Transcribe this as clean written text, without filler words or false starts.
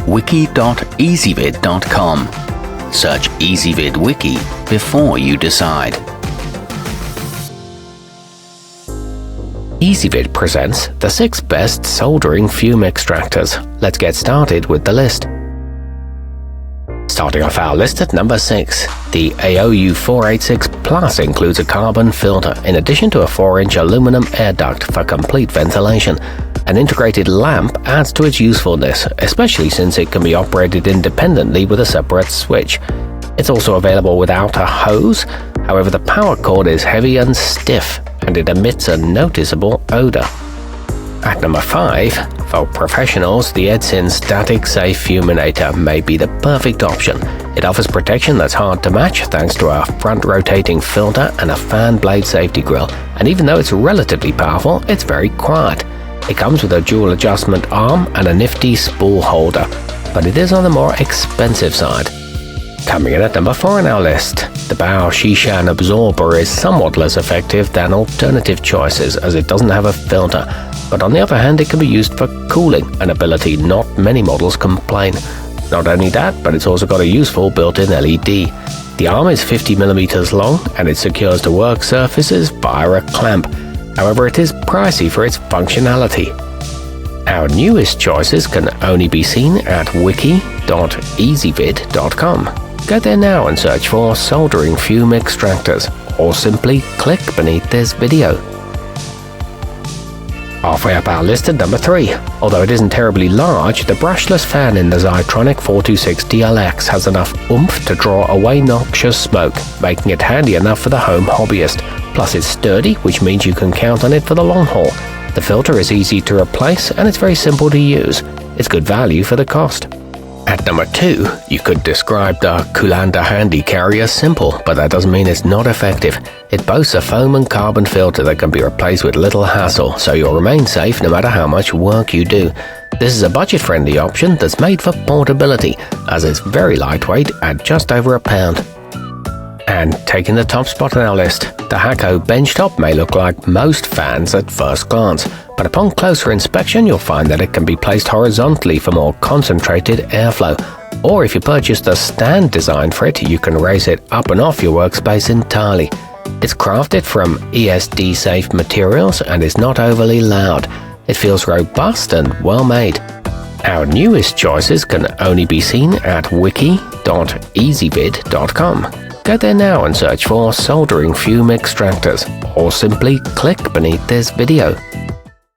wiki.ezvid.com. Search Ezvid Wiki before you decide. Ezvid presents the 6 best soldering fume extractors. Let's get started with the list. Starting off our list at number 6, the aoyue 486 Plus includes a carbon filter in addition to a 4-inch aluminum air duct for complete ventilation. An integrated lamp adds to its usefulness, especially since it can be operated independently with a separate switch. It's also available without a hose, however the power cord is heavy and stiff, and it emits a noticeable odor. At number 5, for professionals, the edsyn Static Safe Fuminator may be the perfect option. It offers protection that's hard to match thanks to a front-rotating filter and a fan blade safety grille, and even though it's relatively powerful, it's very quiet. It comes with a dual adjustment arm and a nifty spool holder, but it is on the more expensive side. Coming in at number 4 on our list, the baoshishan absorber is somewhat less effective than alternative choices as it doesn't have a filter, but on the other hand it can be used for cooling, an ability not many models complain. Not only that, but it's also got a useful built-in LED. The arm is 50mm long and it secures to work surfaces via a clamp. However, it is pricey for its functionality. Our newest choices can only be seen at wiki.ezvid.com. Go there now and search for Soldering Fume Extractors, or simply click beneath this video. Halfway up our list at number 3. Although it isn't terribly large, the brushless fan in the Xytronic 426 DLX has enough oomph to draw away noxious smoke, making it handy enough for the home hobbyist. Plus it's sturdy, which means you can count on it for the long haul. The filter is easy to replace and it's very simple to use. It's good value for the cost. At number 2, you could describe the kulannder handy carry as simple, but that doesn't mean it's not effective. It boasts a foam and carbon filter that can be replaced with little hassle, so you'll remain safe no matter how much work you do. This is a budget-friendly option that's made for portability, as it's very lightweight at just over a pound. And taking the top spot on our list, the Hakko benchtop may look like most fans at first glance, but upon closer inspection you'll find that it can be placed horizontally for more concentrated airflow. Or if you purchase the stand design for it, you can raise it up and off your workspace entirely. It's crafted from ESD-safe materials and is not overly loud. It feels robust and well made. Our newest choices can only be seen at wiki.ezvid.com. Go there now and search for Soldering Fume Extractors, or simply click beneath this video.